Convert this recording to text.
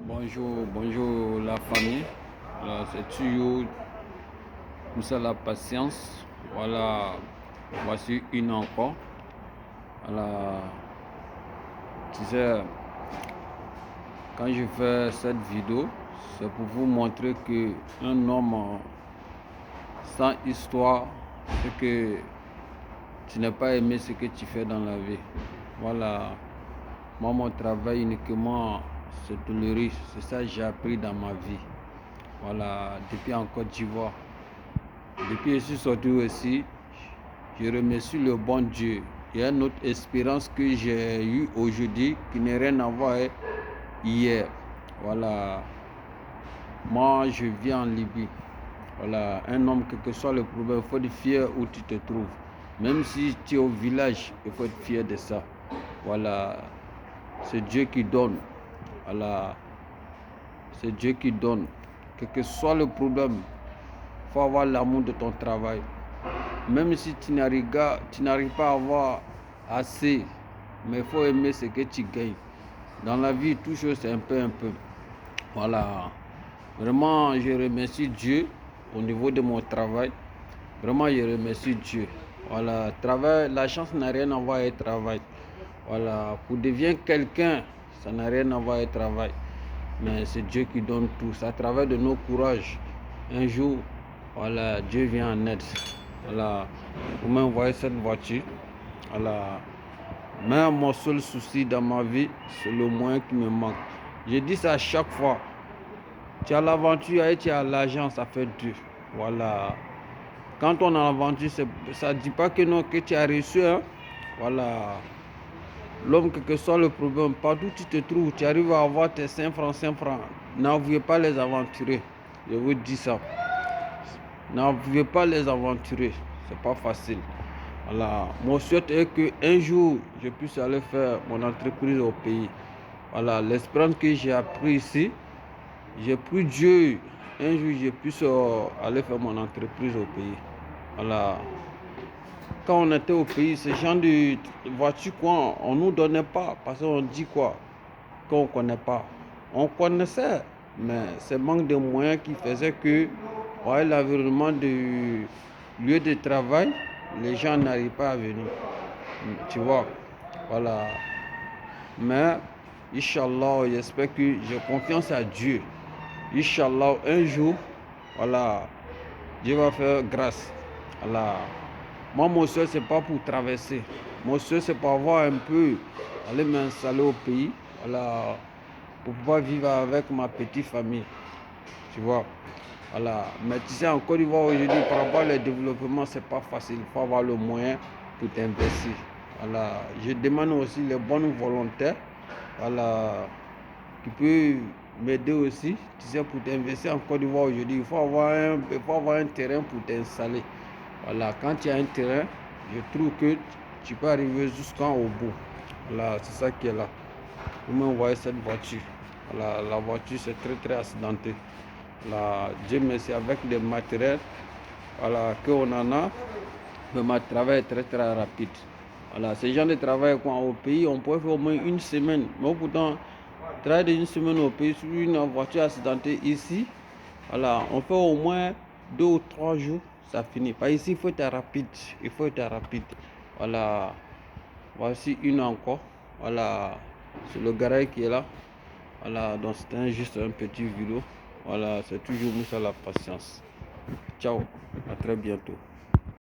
Bonjour la famille. Voilà, c'est toujours Moussa la patience. Voilà, voici une encore. Voilà, tu sais, quand je fais cette vidéo, c'est pour vous montrer que un homme sans histoire, c'est que tu n'as pas aimé ce que tu fais dans la vie. Voilà, moi mon travail uniquement c'est tolérer, c'est ça que j'ai appris dans ma vie. Voilà, depuis en Côte d'Ivoire. Depuis que je suis sorti aussi, je remercie le bon Dieu. Il y a une autre espérance que j'ai eue aujourd'hui qui n'a rien à voir avec hier. Voilà, moi je vis en Libye. Voilà, un homme, quel que soit le problème, il faut être fier où tu te trouves. Même si tu es au village, il faut être fier de ça. Voilà, c'est Dieu qui donne. Voilà, c'est Dieu qui donne. Quel que soit le problème, il faut avoir l'amour de ton travail. Même si tu n'arrives pas à avoir assez, mais il faut aimer ce que tu gagnes. Dans la vie, tout chose c'est un peu. Voilà. Vraiment, je remercie Dieu au niveau de mon travail. Vraiment, je remercie Dieu. Voilà. Travail, la chance n'a rien à voir avec le travail. Voilà. Pour devenir quelqu'un, ça n'a rien à voir avec le travail. Mais c'est Dieu qui donne tout. C'est à travers de nos courages. Un jour, voilà, Dieu vient en aide. Voilà, vous m'envoyez cette voiture. Voilà, mais mon seul souci dans ma vie, c'est le moyen qui me manque. Je dis ça à chaque fois. Tu as l'aventure et tu as l'argent, ça fait deux. Voilà. Quand on a l'aventure, ça ne dit pas que non, que tu as reçu. Hein? Voilà. L'homme, quel que soit le problème, partout où tu te trouves, tu arrives à avoir tes 5 francs. N'avouez pas les aventurer. Je vous dis ça. N'avouez pas les aventurer. C'est pas facile. Voilà. Mon souhait est qu'un jour, je puisse aller faire mon entreprise au pays. Voilà. L'espérance que j'ai appris ici, j'ai pris Dieu. Un jour, je puisse aller faire mon entreprise au pays. Voilà. Quand on était au pays, ce genre de voiture, quoi, on ne nous donnait pas. Parce qu'on dit quoi? Qu'on ne connaît pas. On connaissait, mais c'est manque de moyens qui faisait que l'environnement du lieu de travail, les gens n'arrivent pas à venir. Tu vois, voilà. Mais, Inch'Allah, j'espère que j'ai confiance à Dieu. Inch'Allah, un jour, voilà, Dieu va faire grâce. Voilà. Moi, mon souhait, ce n'est pas pour traverser. Mon souhait, c'est pour avoir un peu, aller m'installer au pays. Voilà, pour pouvoir vivre avec ma petite famille. Tu vois. Voilà. Mais tu sais, en Côte d'Ivoire aujourd'hui, par rapport au développement, c'est pas facile. Il faut avoir le moyen pour t'investir. Voilà. Je demande aussi les bonnes volontaires. Voilà. Qui peuvent m'aider aussi. Tu sais, pour t'investir en Côte d'Ivoire aujourd'hui, il faut avoir un terrain pour t'installer. Voilà. Quand tu as un terrain, je trouve que tu peux arriver jusqu'au bout. Voilà. C'est ça qui est là. Vous m'envoyez cette voiture. Voilà, la voiture c'est très accidenté. Là, Dieu merci, avec des matériels voilà, qu'on en a, mais mon travail est très rapide. Voilà, ce genre de travail au pays, on peut faire au moins une semaine. Mais pourtant, travailler une semaine au pays sur une voiture accidentée ici, voilà, on fait au moins 2 ou 3 jours, ça finit. Pas ici, il faut être rapide. Il faut être rapide. Voilà, voici une encore. Voilà, c'est le garage qui est là. Voilà, donc c'était juste un petit vidéo. Voilà, c'est toujours Moussa la patience. Ciao, à très bientôt.